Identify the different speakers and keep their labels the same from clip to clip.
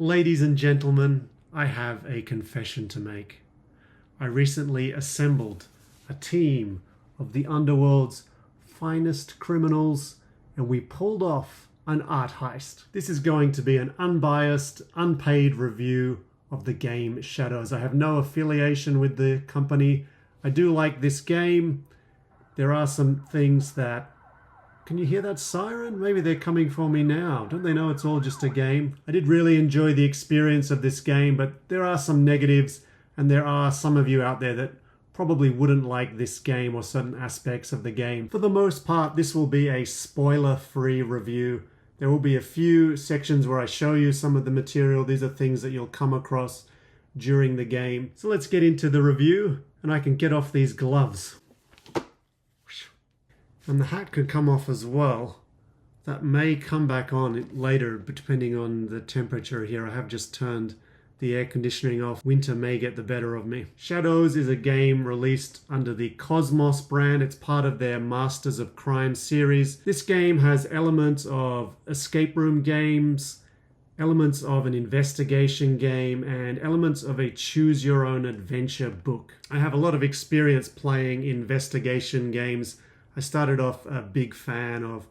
Speaker 1: Ladies and gentlemen, I have a confession to make. I recently assembled a team of the underworld's finest criminals, and we pulled off an art heist. This is going to be an unbiased, unpaid review of the game Shadows. I have no affiliation with the company. I do like this game. There are some things that... Can you hear that siren? Maybe they're coming for me now. Don't they know it's all just a game? I did really enjoy the experience of this game, but there are some negatives, and there are some of you out there that probably wouldn't like this game or certain aspects of the game. For the most part, this will be a spoiler-free review. There will be a few sections where I show you some of the material. These are things that you'll come across during the game. So let's get into the review, and I can get off these gloves. And the hat could come off as well. That may come back on later, depending on the temperature here. I have just turned the air conditioning off. Winter may get the better of me. Shadows is a game released under the Cosmos brand. It's part of their Masters of Crime series. This game has elements of escape room games, elements of an investigation game, and elements of a choose-your-own-adventure book. I have a lot of experience playing investigation games. I started off a big fan of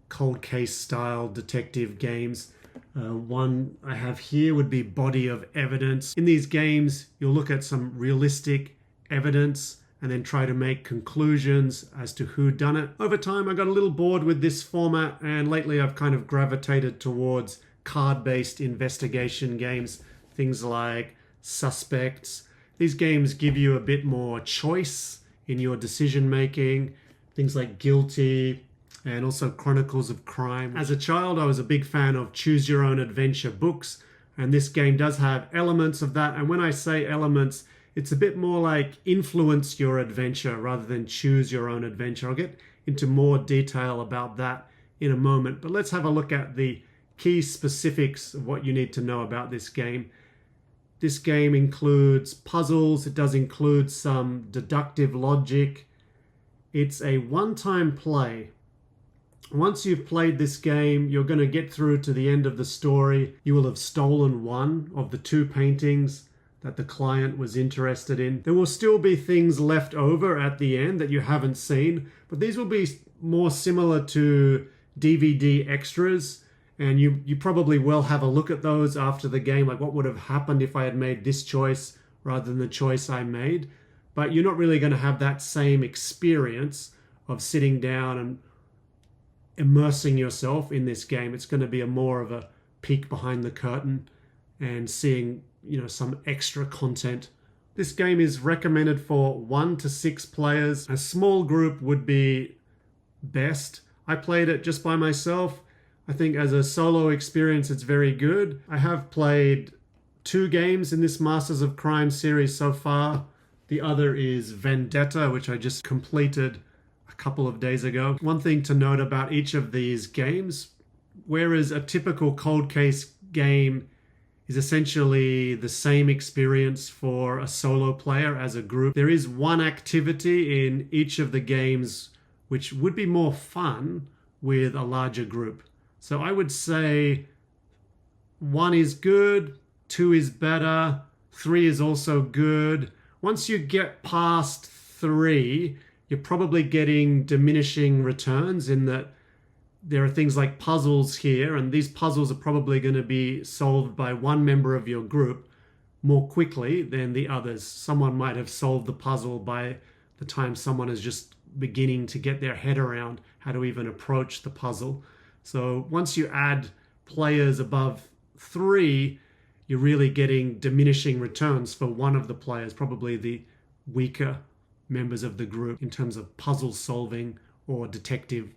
Speaker 1: cold case style detective games. One I have here would be Body of Evidence. In these games, you'll look at some realistic evidence and then try to make conclusions as to who done it. Over time, I got a little bored with this format, and lately I've kind of gravitated towards card-based investigation games, things like Suspects. These games give you a bit more choice in your decision making. Things like Guilty and also Chronicles of Crime. As a child, I was a big fan of choose your own adventure books, and this game does have elements of that. And when I say elements, it's a bit more like influence your adventure rather than choose your own adventure. I'll get into more detail about that in a moment, but let's have a look at the key specifics of what you need to know about this game. This game includes puzzles. It does include some deductive logic. It's a one-time play. Once you've played this game, you're going to get through to the end of the story. You will have stolen one of the two paintings that the client was interested in. There will still be things left over at the end that you haven't seen, but these will be more similar to DVD extras, and you probably will have a look at those after the game, like what would have happened if I had made this choice rather than the choice I made. But you're not really going to have that same experience of sitting down and immersing yourself in this game. It's going to be more of a peek behind the curtain and seeing, some extra content. This game is recommended for 1 to 6 players. A small group would be best. I played it just by myself. I think as a solo experience, it's very good. I have played 2 games in this Masters of Crime series so far. The other is Vendetta, which I just completed a couple of days ago. One thing to note about each of these games, whereas a typical cold case game is essentially the same experience for a solo player as a group, there is one activity in each of the games which would be more fun with a larger group. So I would say 1 is good, 2 is better, 3 is also good. Once you get past 3, you're probably getting diminishing returns in that there are things like puzzles here, and these puzzles are probably going to be solved by one member of your group more quickly than the others. Someone might have solved the puzzle by the time someone is just beginning to get their head around how to even approach the puzzle. So once you add players above 3, you're really getting diminishing returns for one of the players, probably the weaker members of the group in terms of puzzle solving or deductive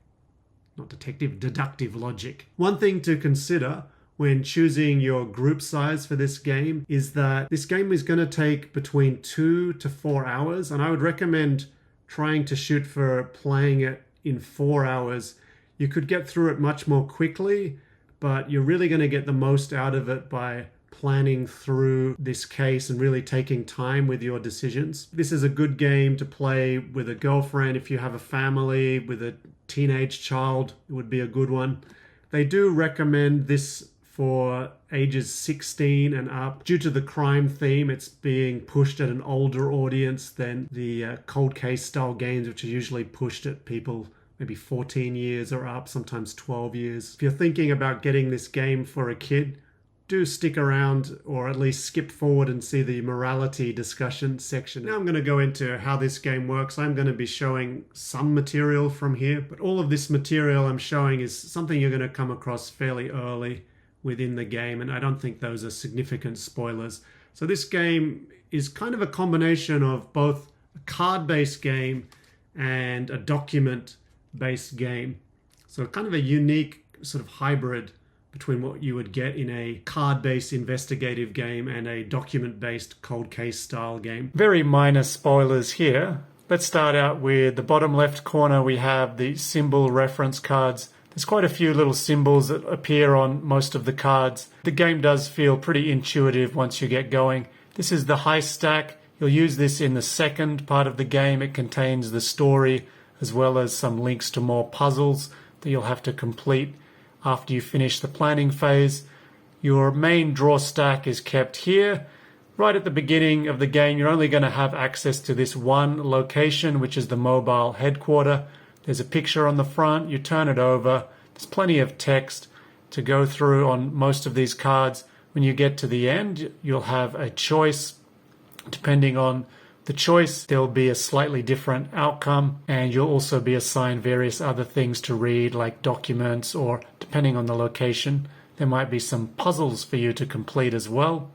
Speaker 1: logic. One thing to consider when choosing your group size for this game is that this game is going to take between 2 to 4 hours, and I would recommend trying to shoot for playing it in 4 hours. You could get through it much more quickly, but you're really going to get the most out of it by planning through this case and really taking time with your decisions. This is a good game to play with a girlfriend. If you have a family with a teenage child, it would be a good one. They do recommend this for ages 16 and up. Due to the crime theme, it's being pushed at an older audience than the cold case style games, which are usually pushed at people maybe 14 years or up, sometimes 12 years. If you're thinking about getting this game for a kid, do stick around or at least skip forward and see the morality discussion section. Now I'm going to go into how this game works. I'm going to be showing some material from here, but all of this material I'm showing is something you're going to come across fairly early within the game, and I don't think those are significant spoilers. So this game is kind of a combination of both a card-based game and a document-based game. So kind of a unique sort of hybrid between what you would get in a card-based investigative game and a document-based cold case style game. Very minor spoilers here. Let's start out with the bottom left corner. We have the symbol reference cards. There's quite a few little symbols that appear on most of the cards. The game does feel pretty intuitive once you get going. This is the Heist Stack. You'll use this in the second part of the game. It contains the story as well as some links to more puzzles that you'll have to complete after you finish the planning phase. Your main draw stack is kept here. Right at the beginning of the game, you're only going to have access to this one location, which is the mobile headquarters. There's a picture on the front. You turn it over. There's plenty of text to go through on most of these cards. When you get to the end, you'll have a choice. Depending on the choice, there'll be a slightly different outcome, and you'll also be assigned various other things to read, like documents, or depending on the location, there might be some puzzles for you to complete as well.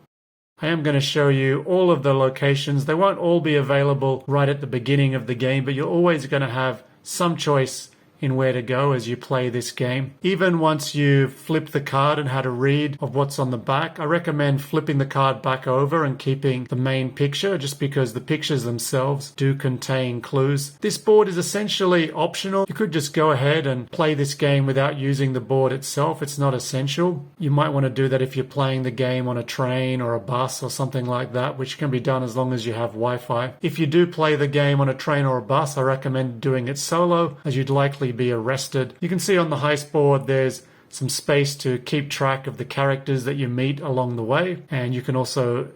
Speaker 1: I am going to show you all of the locations. They won't all be available right at the beginning of the game, but you're always going to have some choice in where to go as you play this game. Even once you've flipped the card and had a read of what's on the back, I recommend flipping the card back over and keeping the main picture, just because the pictures themselves do contain clues. This board is essentially optional. You could just go ahead and play this game without using the board itself. It's not essential. You might want to do that if you're playing the game on a train or a bus or something like that, which can be done as long as you have Wi-Fi. If you do play the game on a train or a bus, I recommend doing it solo, as you'd likely be arrested. You can see on the heist board there's some space to keep track of the characters that you meet along the way, and you can also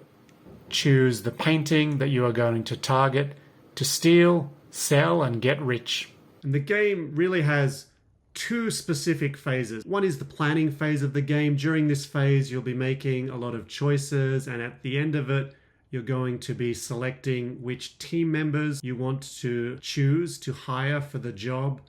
Speaker 1: choose the painting that you are going to target to steal, sell, and get rich. And the game really has two specific phases. One is the planning phase of the game. During this phase you'll be making a lot of choices, and at the end of it you're going to be selecting which team members you want to choose to hire for the job,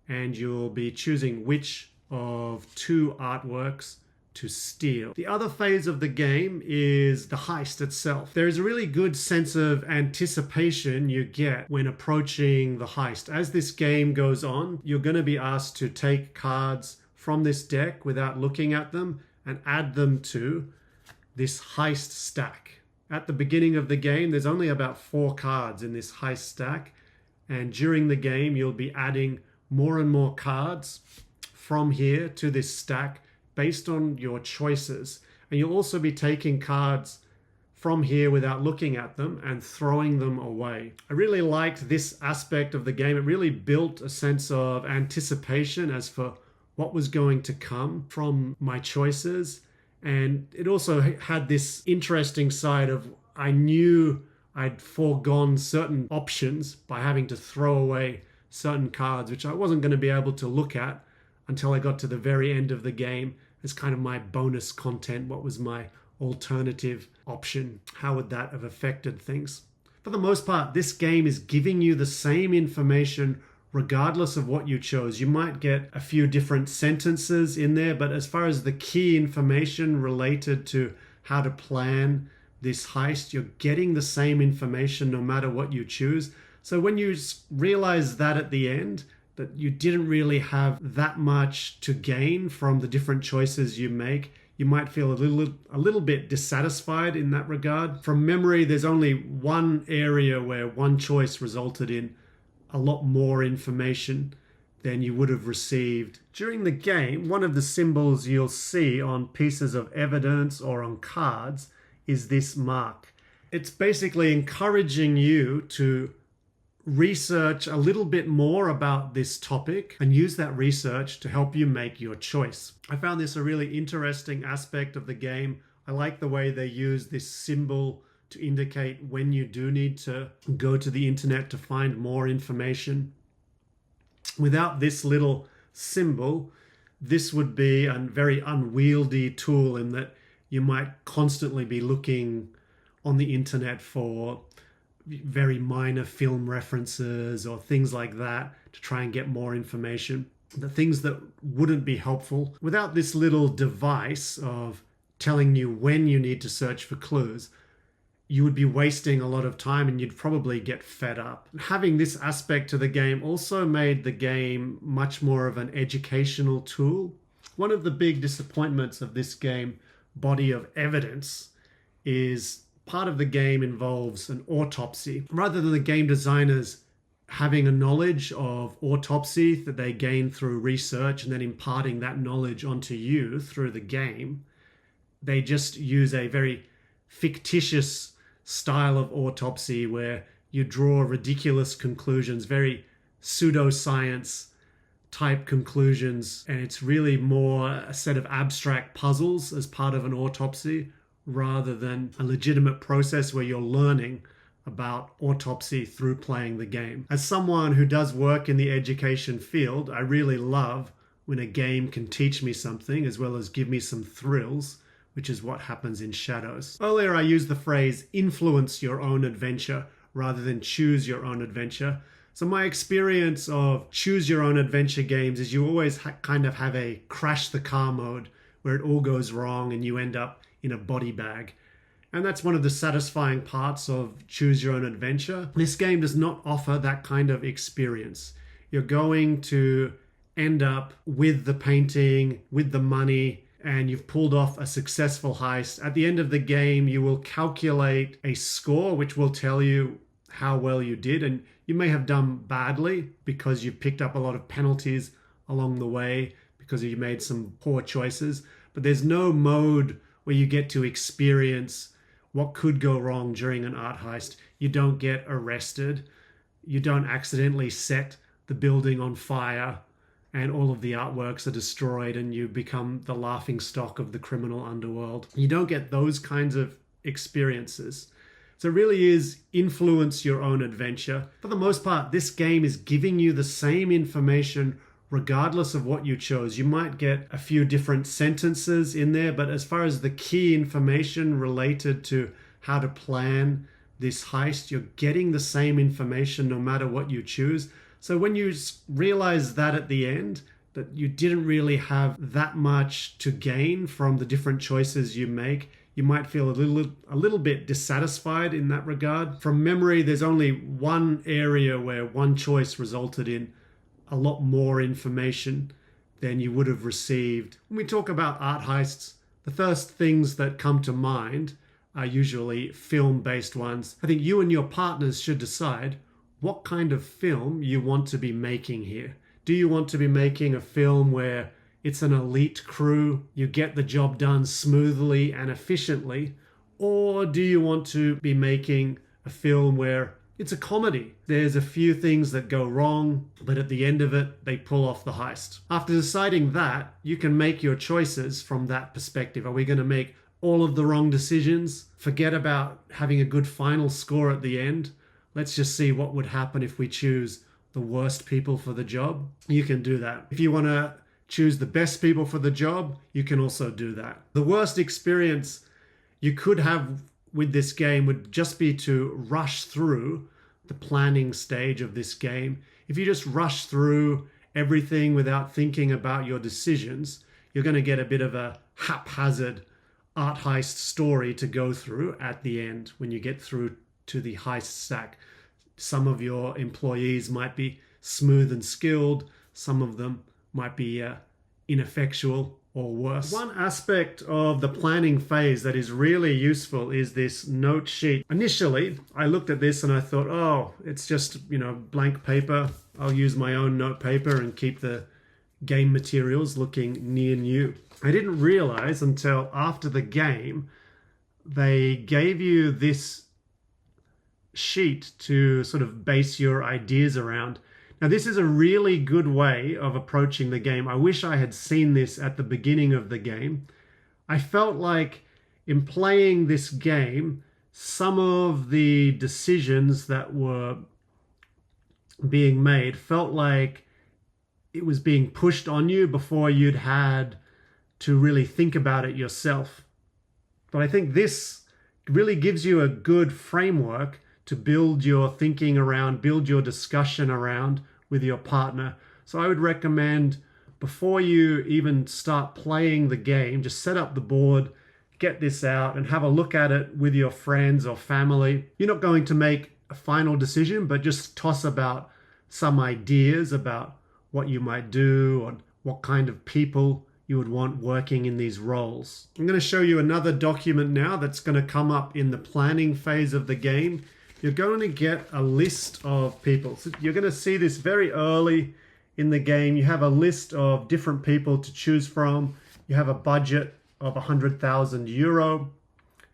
Speaker 1: and you'll be choosing which of two artworks to steal. The other phase of the game is the heist itself. There is a really good sense of anticipation you get when approaching the heist. As this game goes on, you're going to be asked to take cards from this deck without looking at them and add them to this heist stack. At the beginning of the game, there's only about 4 cards in this heist stack, and during the game you'll be adding more and more cards from here to this stack based on your choices. And you'll also be taking cards from here without looking at them and throwing them away. I really liked this aspect of the game. It really built a sense of anticipation as for what was going to come from my choices. And it also had this interesting side of, I knew I'd foregone certain options by having to throw away certain cards, which I wasn't going to be able to look at until I got to the very end of the game as kind of my bonus content. What was my alternative option? How would that have affected things? For the most part, this game is giving you the same information regardless of what you chose. You might get a few different sentences in there, but as far as the key information related to how to plan this heist, you're getting the same information no matter what you choose. So when you realize that at the end, that you didn't really have that much to gain from the different choices you make, you might feel a little bit dissatisfied in that regard. From memory, there's only one area where one choice resulted in a lot more information than you would have received. During the game, one of the symbols you'll see on pieces of evidence or on cards is this mark. It's basically encouraging you to research a little bit more about this topic and use that research to help you make your choice. I found this a really interesting aspect of the game. I like the way they use this symbol to indicate when you do need to go to the internet to find more information. Without this little symbol, this would be a very unwieldy tool in that you might constantly be looking on the internet for very minor film references or things like that to try and get more information. The things that wouldn't be helpful. Without this little device of telling you when you need to search for clues, you would be wasting a lot of time and you'd probably get fed up. Having this aspect to the game also made the game much more of an educational tool. One of the big disappointments of this game, Body of Evidence, is part of the game involves an autopsy. Rather than the game designers having a knowledge of autopsy that they gain through research and then imparting that knowledge onto you through the game, they just use a very fictitious style of autopsy where you draw ridiculous conclusions, very pseudoscience type conclusions, and it's really more a set of abstract puzzles as part of an autopsy rather than a legitimate process where you're learning about autopsy through playing the game. As someone who does work in the education field, I really love when a game can teach me something as well as give me some thrills, which is what happens in Shadows. Earlier I used the phrase influence your own adventure rather than choose your own adventure. So my experience of choose your own adventure games is you always kind of have a crash the car mode where it all goes wrong and you end up in a body bag. And that's one of the satisfying parts of choose your own adventure. This game does not offer that kind of experience. You're going to end up with the painting, with the money, and you've pulled off a successful heist. At the end of the game, you will calculate a score, which will tell you how well you did. And you may have done badly because you picked up a lot of penalties along the way because you made some poor choices. But there's no mode where you get to experience what could go wrong during an art heist. You don't get arrested. You don't accidentally set the building on fire and all of the artworks are destroyed and you become the laughing stock of the criminal underworld. You don't get those kinds of experiences. So it really is influence your own adventure. For the most part, this game is giving you the same information regardless of what you chose. You might get a few different sentences in there, but as far as the key information related to how to plan this heist, you're getting the same information no matter what you choose. So when you realize that at the end, that you didn't really have that much to gain from the different choices you make, you might feel a little bit dissatisfied in that regard. From memory, there's only one area where one choice resulted in a lot more information than you would have received. When we talk about art heists, the first things that come to mind are usually film-based ones. I think you and your partners should decide what kind of film you want to be making here. Do you want to be making a film where it's an elite crew, you get the job done smoothly and efficiently, or do you want to be making a film where it's a comedy? There's a few things that go wrong, but at the end of it, they pull off the heist. After deciding that, you can make your choices from that perspective. Are we going to make all of the wrong decisions? Forget about having a good final score at the end. Let's just see what would happen if we choose the worst people for the job. You can do that. If you want to choose the best people for the job, you can also do that. The worst experience you could have with this game would just be to rush through the planning stage of this game. If you just rush through everything without thinking about your decisions, you're going to get a bit of a haphazard art heist story to go through at the end when you get through to the heist stack. Some of your employees might be smooth and skilled. Some of them might be ineffectual or worse. One aspect of the planning phase that is really useful is this note sheet. Initially, I looked at this and I thought, oh, it's just, blank paper. I'll use my own note paper and keep the game materials looking near new. I didn't realize until after the game, they gave you this sheet to sort of base your ideas around. Now, this is a really good way of approaching the game. I wish I had seen this at the beginning of the game. I felt like in playing this game, some of the decisions that were being made felt like it was being pushed on you before you'd had to really think about it yourself. But I think this really gives you a good framework to build your thinking around, build your discussion around with your partner. So I would recommend, before you even start playing the game, just set up the board, get this out and have a look at it with your friends or family. You're not going to make a final decision, but just toss about some ideas about what you might do or what kind of people you would want working in these roles. I'm going to show you another document now that's going to come up in the planning phase of the game. You're going to get a list of people. So you're going to see this very early in the game. You have a list of different people to choose from. You have a budget of 100,000 euro.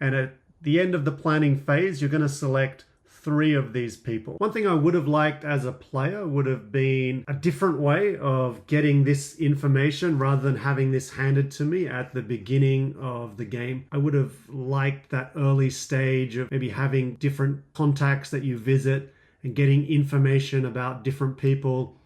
Speaker 1: And at the end of the planning phase, you're going to select 3 of these people. One thing I would have liked as a player would have been a different way of getting this information rather than having this handed to me at the beginning of the game. I would have liked that early stage of maybe having different contacts that you visit and getting information about different people.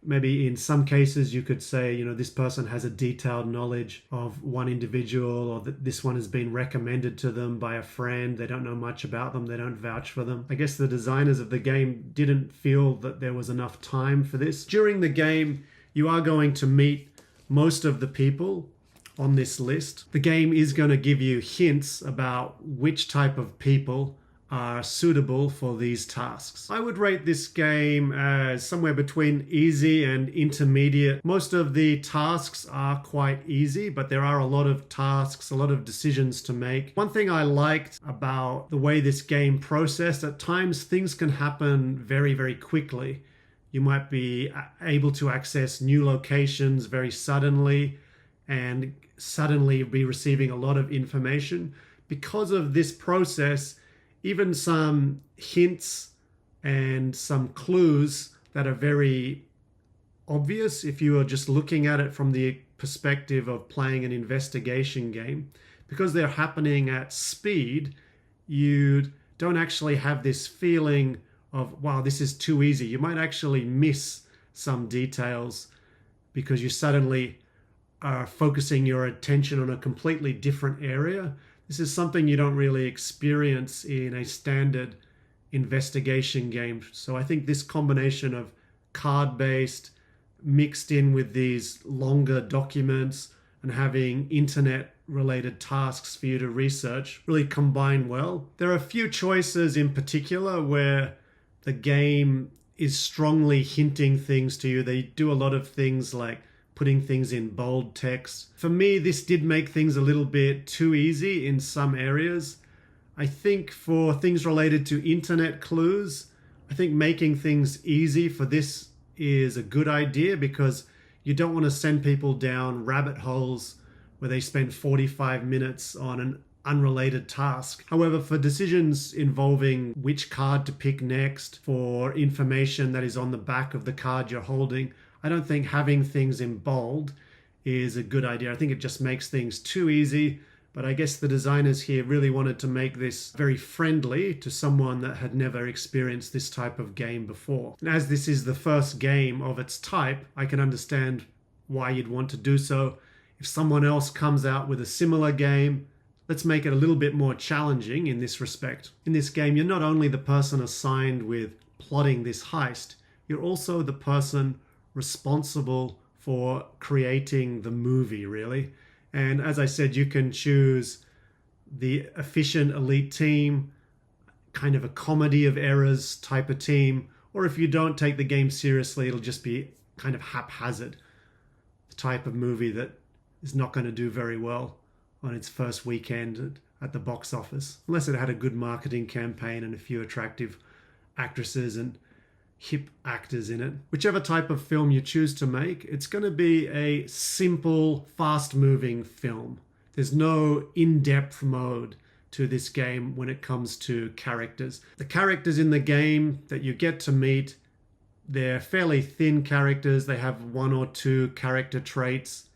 Speaker 1: Maybe in some cases you could say, you know, this person has a detailed knowledge of one individual, or that this one has been recommended to them by a friend. They don't know much about them. They don't vouch for them. I guess the designers of the game didn't feel that there was enough time for this. During the game, you are going to meet most of the people on this list. The game is going to give you hints about which type of people are suitable for these tasks. I would rate this game as somewhere between easy and intermediate. Most of the tasks are quite easy, but there are a lot of tasks, a lot of decisions to make. One thing I liked about the way this game processed, at times things can happen very, very quickly. You might be able to access new locations very suddenly and suddenly be receiving a lot of information. Because of this process, even some hints and some clues that are very obvious if you are just looking at it from the perspective of playing an investigation game, because they're happening at speed, you don't actually have this feeling of, wow, this is too easy. You might actually miss some details because you suddenly are focusing your attention on a completely different area. This is something you don't really experience in a standard investigation game. So I think this combination of card-based mixed in with these longer documents and having internet-related tasks for you to research really combine well. There are a few choices in particular where the game is strongly hinting things to you. They do a lot of things like putting things in bold text. For me, this did make things a little bit too easy in some areas. I think for things related to internet clues, I think making things easy for this is a good idea, because you don't want to send people down rabbit holes where they spend 45 minutes on an unrelated task. However, for decisions involving which card to pick next, for information that is on the back of the card you're holding, I don't think having things in bold is a good idea. I think it just makes things too easy. But I guess the designers here really wanted to make this very friendly to someone that had never experienced this type of game before. And as this is the first game of its type, I can understand why you'd want to do so. If someone else comes out with a similar game, let's make it a little bit more challenging in this respect. In this game, you're not only the person assigned with plotting this heist, you're also the person responsible for creating the movie, really. And as I said, you can choose the efficient elite team, kind of a comedy of errors type of team, or if you don't take the game seriously, it'll just be kind of haphazard, the type of movie that is not going to do very well on its first weekend at the box office, unless it had a good marketing campaign and a few attractive actresses and hip actors in it. Whichever type of film you choose to make, it's going to be a simple, fast-moving film. There's no in-depth mode. to this game when it comes to characters. The characters in the game that you get to meet, they're fairly thin characters. They have one or two character traits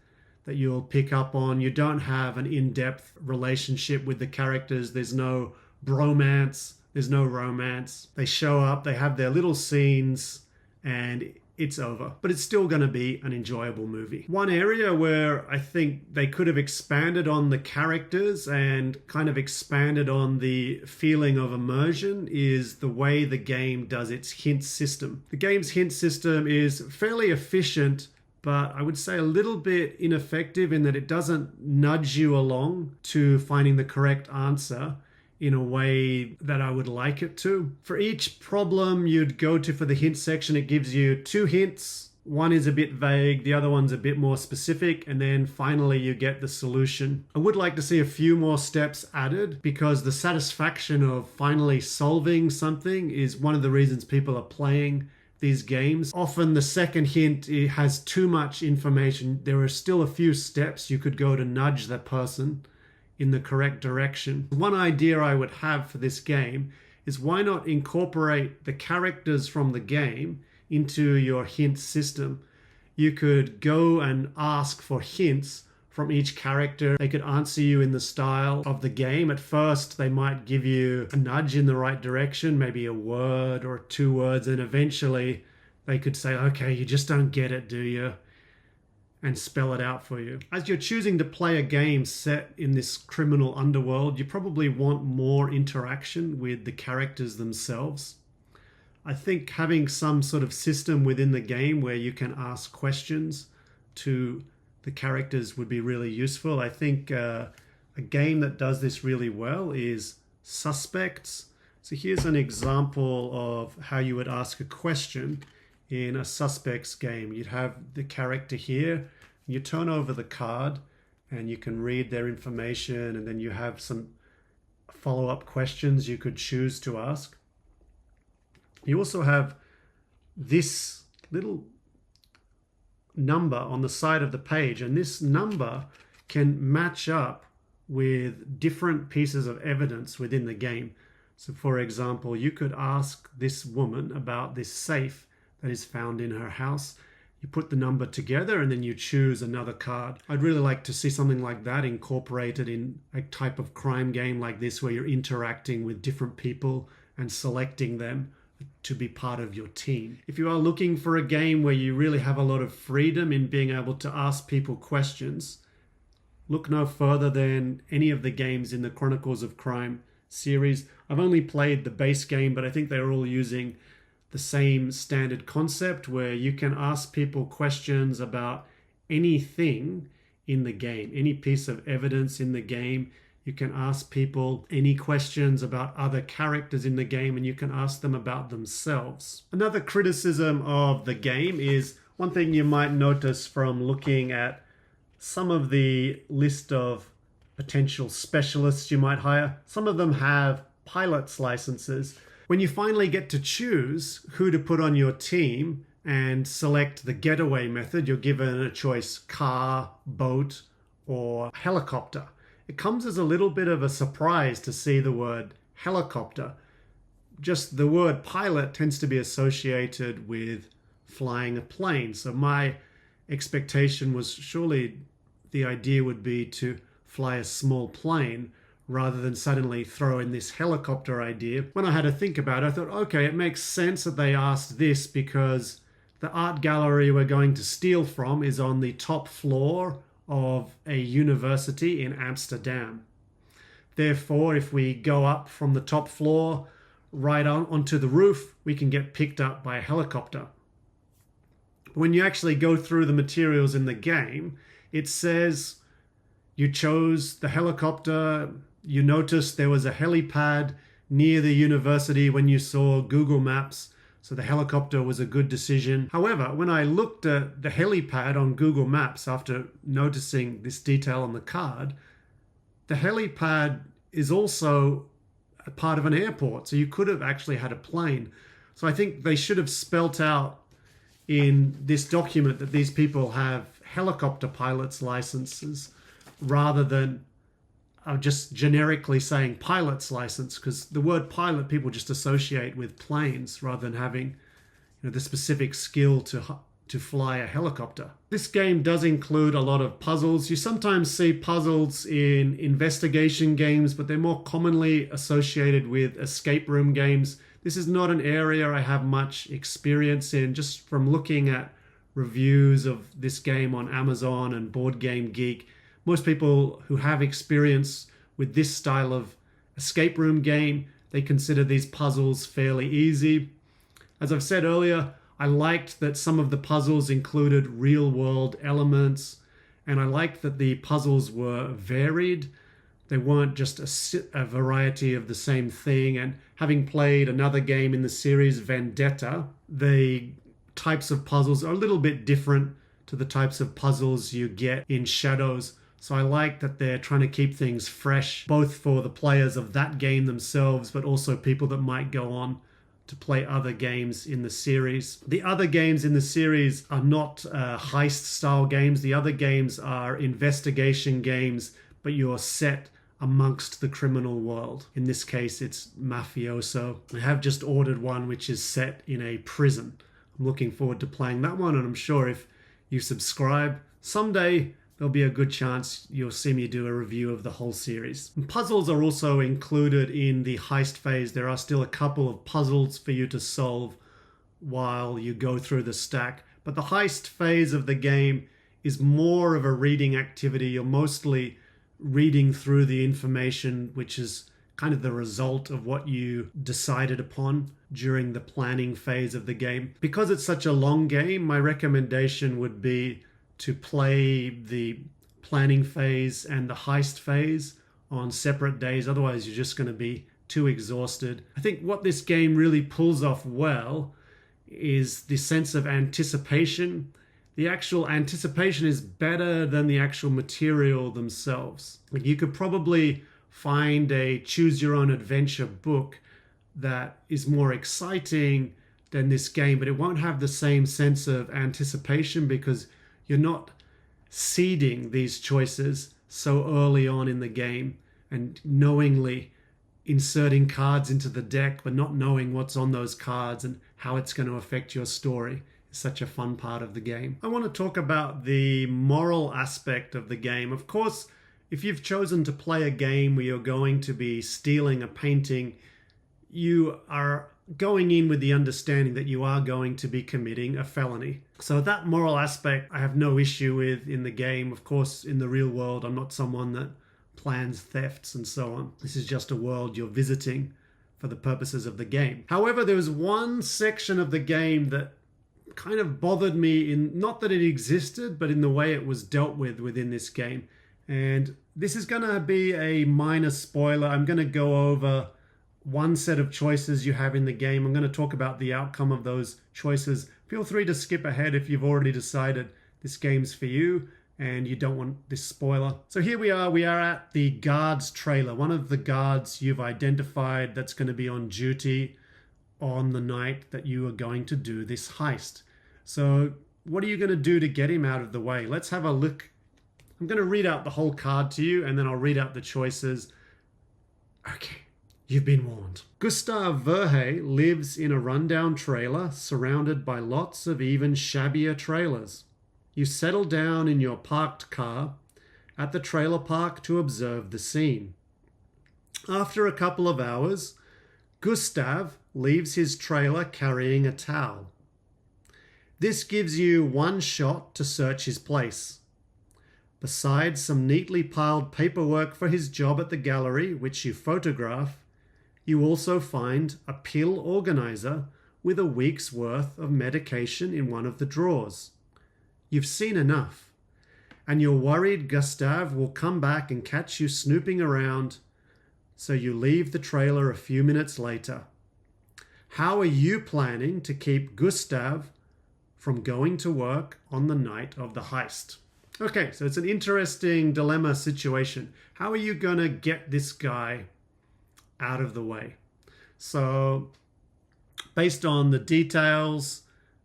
Speaker 1: that you'll pick up on. You don't have an in-depth relationship with the characters. There's no bromance. There's no romance. They show up, they have their little scenes, and it's over. But it's still going to be an enjoyable movie. One area where I think they could have expanded on the characters and kind of expanded on the feeling of immersion is the way the game does its hint system. The game's hint system is fairly efficient, but I would say a little bit ineffective in that it doesn't nudge you along to finding the correct answer in a way that I would like it to. For each problem you'd go to for the hint section, it gives you 2 hints. One is a bit vague, the other one's a bit more specific, and then finally you get the solution. I would like to see a few more steps added because the satisfaction of finally solving something is one of the reasons people are playing these games. Often the second hint has too much information. There are still a few steps you could go to nudge the person in the correct direction. One idea I would have for this game is why not incorporate the characters from the game into your hint system. You could go and ask for hints from each character. They could answer you in the style of the game. At first, they might give you a nudge in the right direction, maybe a word or 2 words, and eventually they could say, okay, you just don't get it, do you? And spell it out for you. As you're choosing to play a game set in this criminal underworld, you probably want more interaction with the characters themselves. I think having some sort of system within the game where you can ask questions to the characters would be really useful. I think a game that does this really well is Suspects. So here's an example of how you would ask a question in a Suspects game. You'd have the character here, you turn over the card and you can read their information, and then you have some follow-up questions you could choose to ask. You also have this little number on the side of the page, and this number can match up with different pieces of evidence within the game. So for example, you could ask this woman about this safe that is found in her house. You put the number together and then you choose another card. I'd really like to see something like that incorporated in a type of crime game like this, where you're interacting with different people and selecting them to be part of your team. If you are looking for a game where you really have a lot of freedom in being able to ask people questions, look no further than any of the games in the Chronicles of Crime series. I've only played the base game, but I think they're all using the same standard concept where you can ask people questions about anything in the game, any piece of evidence in the game. You can ask people any questions about other characters in the game, and you can ask them about themselves. Another criticism of the game is one thing you might notice from looking at some of the list of potential specialists you might hire. Some of them have pilot's licenses. When you finally get to choose who to put on your team and select the getaway method, you're given a choice: car, boat, or helicopter. It comes as a little bit of a surprise to see the word helicopter. Just the word pilot tends to be associated with flying a plane. So my expectation was surely the idea would be to fly a small plane rather than suddenly throw in this helicopter idea. When I had to think about it, I thought, okay, it makes sense that they asked this because the art gallery we're going to steal from is on the top floor of a university in Amsterdam. Therefore, if we go up from the top floor right onto the roof, we can get picked up by a helicopter. When you actually go through the materials in the game, it says you chose the helicopter. You noticed there was a helipad near the university when you saw Google Maps, so the helicopter was a good decision. However, when I looked at the helipad on Google Maps after noticing this detail on the card, the helipad is also a part of an airport, so you could have actually had a plane. So I think they should have spelt out in this document that these people have helicopter pilots licenses rather than are just generically saying pilot's license, because the word pilot people just associate with planes rather than having the specific skill to fly a helicopter. This game does include a lot of puzzles. You sometimes see puzzles in investigation games, but they're more commonly associated with escape room games. This is not an area I have much experience in, just from looking at reviews of this game on Amazon and Board Game Geek. Most people who have experience with this style of escape room game, they consider these puzzles fairly easy. As I've said earlier, I liked that some of the puzzles included real-world elements, and I liked that the puzzles were varied. They weren't just a variety of the same thing. And having played another game in the series, Vendetta, the types of puzzles are a little bit different to the types of puzzles you get in Shadows. So I like that they're trying to keep things fresh, both for the players of that game themselves, but also people that might go on to play other games in the series. The other games in the series are not heist style games. The other games are investigation games, but you're set amongst the criminal world. In this case, it's mafioso. I have just ordered one which is set in a prison. I'm looking forward to playing that one, and I'm sure if you subscribe, someday there'll be a good chance you'll see me do a review of the whole series. And puzzles are also included in the heist phase. There are still a couple of puzzles for you to solve while you go through the stack. But the heist phase of the game is more of a reading activity. You're mostly reading through the information, which is kind of the result of what you decided upon during the planning phase of the game. Because it's such a long game, my recommendation would be to play the planning phase and the heist phase on separate days. Otherwise, you're just going to be too exhausted. I think what this game really pulls off well is the sense of anticipation. The actual anticipation is better than the actual material themselves. Like, you could probably find a choose your own adventure book that is more exciting than this game, but it won't have the same sense of anticipation because you're not seeding these choices so early on in the game and knowingly inserting cards into the deck, but not knowing what's on those cards and how it's going to affect your story. It's such a fun part of the game. I want to talk about the moral aspect of the game. Of course, if you've chosen to play a game where you're going to be stealing a painting, you are going in with the understanding that you are going to be committing a felony. So that moral aspect I have no issue with in the game. Of course, in the real world, I'm not someone that plans thefts and so on. This is just a world you're visiting for the purposes of the game. However, there was one section of the game that kind of bothered me, in not that it existed, but in the way it was dealt with within this game. And this is going to be a minor spoiler. I'm going to go over one set of choices you have in the game. I'm going to talk about the outcome of those choices. Feel free to skip ahead if you've already decided this game's for you and you don't want this spoiler. So here we are at the guard's trailer. One of the guards you've identified that's going to be on duty on the night that you are going to do this heist. So what are you going to do to get him out of the way? Let's have a look. I'm going to read out the whole card to you and then I'll read out the choices. Okay. You've been warned. Gustav Verhey lives in a rundown trailer surrounded by lots of even shabbier trailers. You settle down in your parked car at the trailer park to observe the scene. After a couple of hours, Gustav leaves his trailer carrying a towel. This gives you one shot to search his place. Besides some neatly piled paperwork for his job at the gallery, which you photograph, you also find a pill organizer with a week's worth of medication in one of the drawers. You've seen enough, and you're worried Gustav will come back and catch you snooping around, so you leave the trailer a few minutes later. How are you planning to keep Gustav from going to work on the night of the heist? Okay, so it's an interesting dilemma situation. How are you going to get this guy out of the way? So based on the details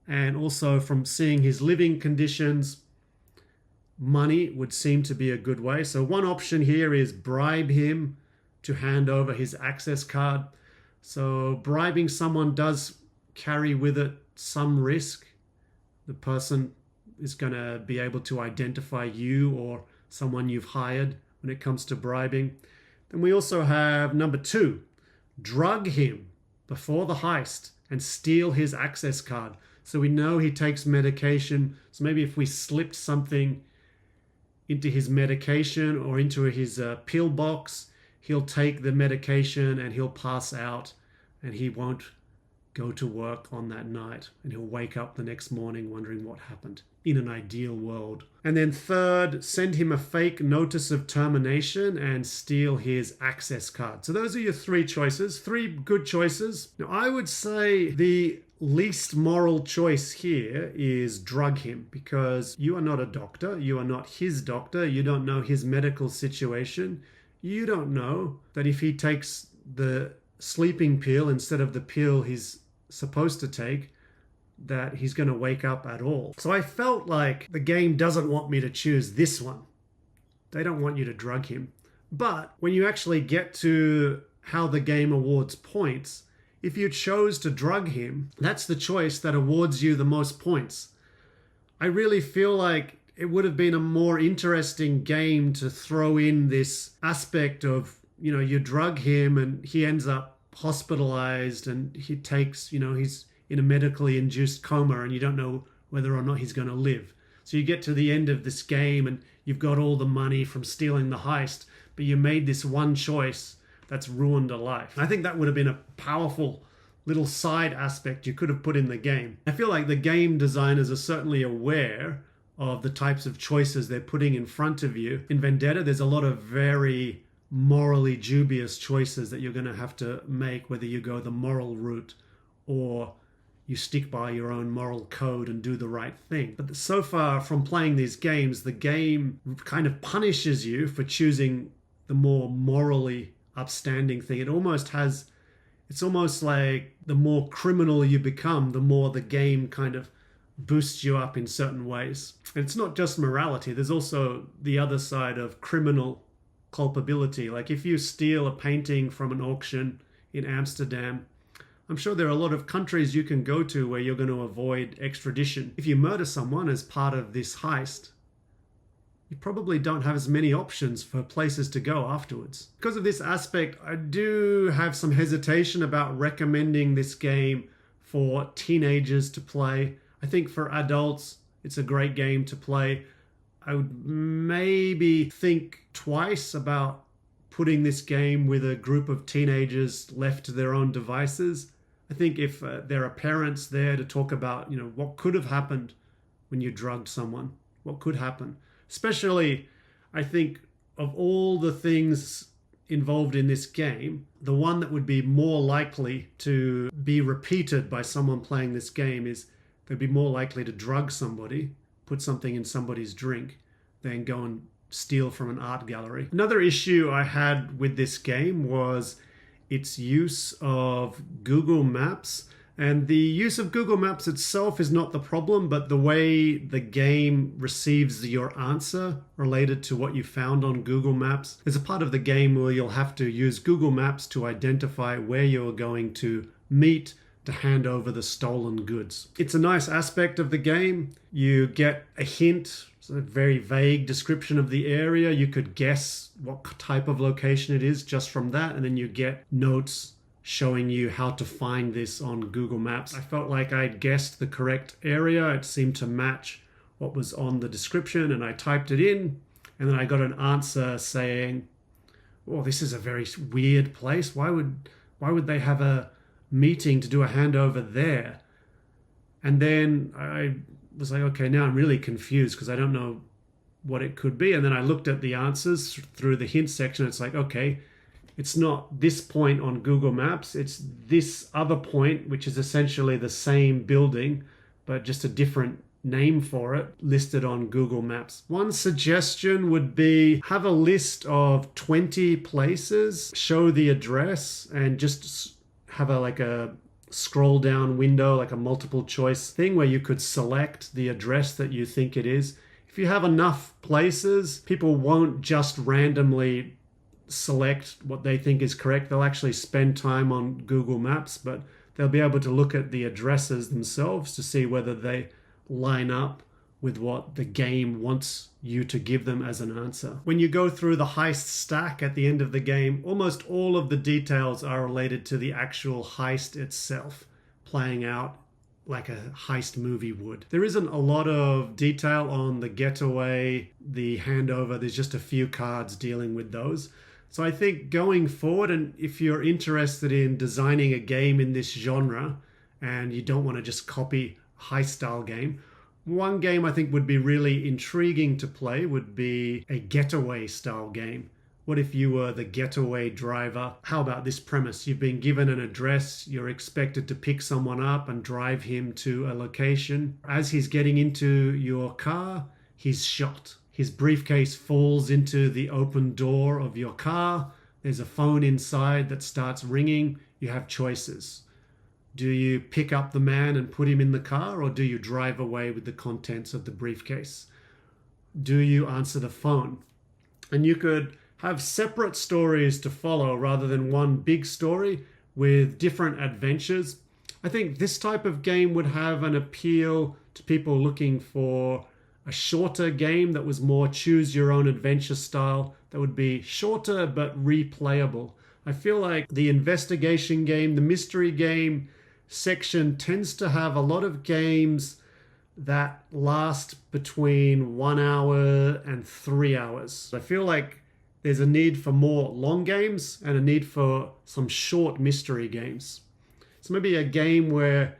Speaker 1: and also from seeing his living conditions, money would seem to be a good way. So one option here is bribe him to hand over his access card. So bribing someone does carry with it some risk. The person is going to be able to identify you or someone you've hired when it comes to bribing. Then we also have number 2, drug him before the heist and steal his access card. So we know he takes medication. So maybe if we slipped something into his medication or into his pill box, he'll take the medication and he'll pass out and he won't go to work on that night, and he'll wake up the next morning wondering what happened in an ideal world. And then 3rd, send him a fake notice of termination and steal his access card. So those are your 3 choices, 3 good choices. Now I would say the least moral choice here is drug him, because you are not a doctor, you are not his doctor, you don't know his medical situation, you don't know that if he takes the sleeping pill instead of the pill he's supposed to take, that he's going to wake up at all. So I felt like the game doesn't want me to choose this one. They don't want you to drug him. But when you actually get to how the game awards points, if you chose to drug him, that's the choice that awards you the most points. I really feel like it would have been a more interesting game to throw in this aspect of, you know, you drug him and he ends up hospitalized and he takes, you know, he's in a medically induced coma and you don't know whether or not he's going to live. So you get to the end of this game and you've got all the money from stealing the heist, but you made this one choice that's ruined a life. I think that would have been a powerful little side aspect you could have put in the game. I feel like the game designers are certainly aware of the types of choices they're putting in front of you. In Vendetta, there's a lot of very morally dubious choices that you're going to have to make, whether you go the moral route or you stick by your own moral code and do the right thing. But so far from playing these games, the game kind of punishes you for choosing the more morally upstanding thing. It's almost like the more criminal you become, the more the game kind of boosts you up in certain ways. And it's not just morality, there's also the other side of criminal culpability. Like if you steal a painting from an auction in Amsterdam, I'm sure there are a lot of countries you can go to where you're going to avoid extradition. If you murder someone as part of this heist, you probably don't have as many options for places to go afterwards. Because of this aspect, I do have some hesitation about recommending this game for teenagers to play. I think for adults, it's a great game to play. I would maybe think twice about putting this game with a group of teenagers left to their own devices. I think if there are parents there to talk about, you know, what could have happened when you drugged someone, what could happen. Especially, I think of all the things involved in this game, the one that would be more likely to be repeated by someone playing this game is they'd be more likely to drug somebody, put something in somebody's drink, than go and steal from an art gallery. Another issue I had with this game was its use of Google Maps. And the use of Google Maps itself is not the problem, but the way the game receives your answer related to what you found on Google Maps. There's a part of the game where you'll have to use Google Maps to identify where you're going to meet to hand over the stolen goods. It's a nice aspect of the game. You get a hint, a very vague description of the area. You could guess what type of location it is just from that, and then you get notes showing you how to find this on Google Maps. I felt like I'd guessed the correct area. It seemed to match what was on the description, and I typed it in, and then I got an answer saying, oh, this is a very weird place. Why would they have a meeting to do a handover there? And then I was like, okay, now I'm really confused because I don't know what it could be. And then I looked at the answers through the hint section. It's like, okay, it's not this point on Google Maps. It's this other point, which is essentially the same building, but just a different name for it listed on Google Maps. One suggestion would be have a list of 20 places, show the address, and just have a scroll down window, like a multiple choice thing where you could select the address that you think it is. If you have enough places, people won't just randomly select what they think is correct. They'll actually spend time on Google Maps, but they'll be able to look at the addresses themselves to see whether they line up with what the game wants you to give them as an answer. When you go through the heist stack at the end of the game, almost all of the details are related to the actual heist itself, playing out like a heist movie would. There isn't a lot of detail on the getaway, the handover. There's just a few cards dealing with those. So I think going forward, and if you're interested in designing a game in this genre and you don't want to just copy a heist style game, one game I think would be really intriguing to play would be a getaway style game. What if you were the getaway driver? How about this premise? You've been given an address, you're expected to pick someone up and drive him to a location. As he's getting into your car, he's shot. His briefcase falls into the open door of your car. There's a phone inside that starts ringing. You have choices. Do you pick up the man and put him in the car, or do you drive away with the contents of the briefcase? Do you answer the phone? And you could have separate stories to follow rather than one big story with different adventures. I think this type of game would have an appeal to people looking for a shorter game that was more choose your own adventure style, that would be shorter but replayable. I feel like the investigation game, the mystery game section tends to have a lot of games that last between 1 hour and 3 hours. I feel like there's a need for more long games and a need for some short mystery games. So maybe a game where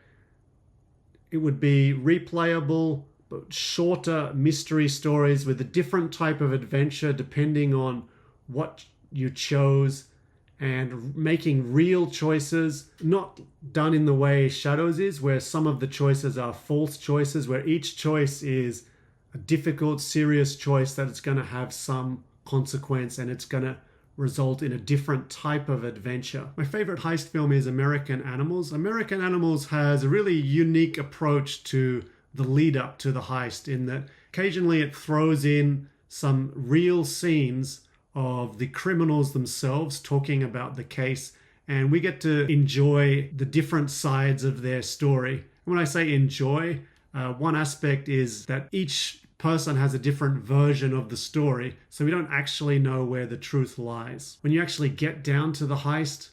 Speaker 1: it would be replayable, but shorter mystery stories with a different type of adventure depending on what you chose, and making real choices, not done in the way Shadows is, where some of the choices are false choices, where each choice is a difficult, serious choice that it's going to have some consequence and it's going to result in a different type of adventure. My favorite heist film is American Animals. American Animals has a really unique approach to the lead up to the heist, in that occasionally it throws in some real scenes of the criminals themselves talking about the case, and we get to enjoy the different sides of their story. When I say enjoy, one aspect is that each person has a different version of the story, so we don't actually know where the truth lies. When you actually get down to the heist,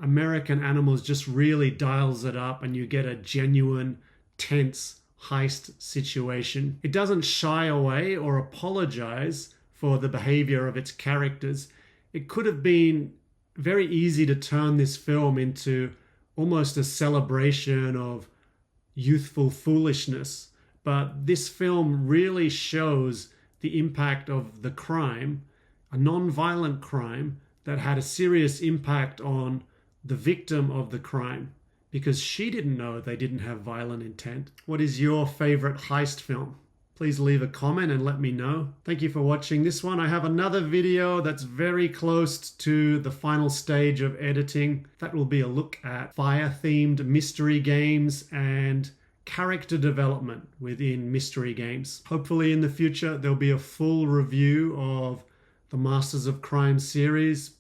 Speaker 1: American Animals just really dials it up and you get a genuine, tense heist situation. It doesn't shy away or apologize for the behavior of its characters. It could have been very easy to turn this film into almost a celebration of youthful foolishness, but this film really shows the impact of the crime, a non-violent crime that had a serious impact on the victim of the crime, because she didn't know they didn't have violent intent. What is your favorite heist film? Please leave a comment and let me know. Thank you for watching this one. I have another video that's very close to the final stage of editing. That will be a look at fire-themed mystery games and character development within mystery games. Hopefully in the future there'll be a full review of the Masters of Crime series,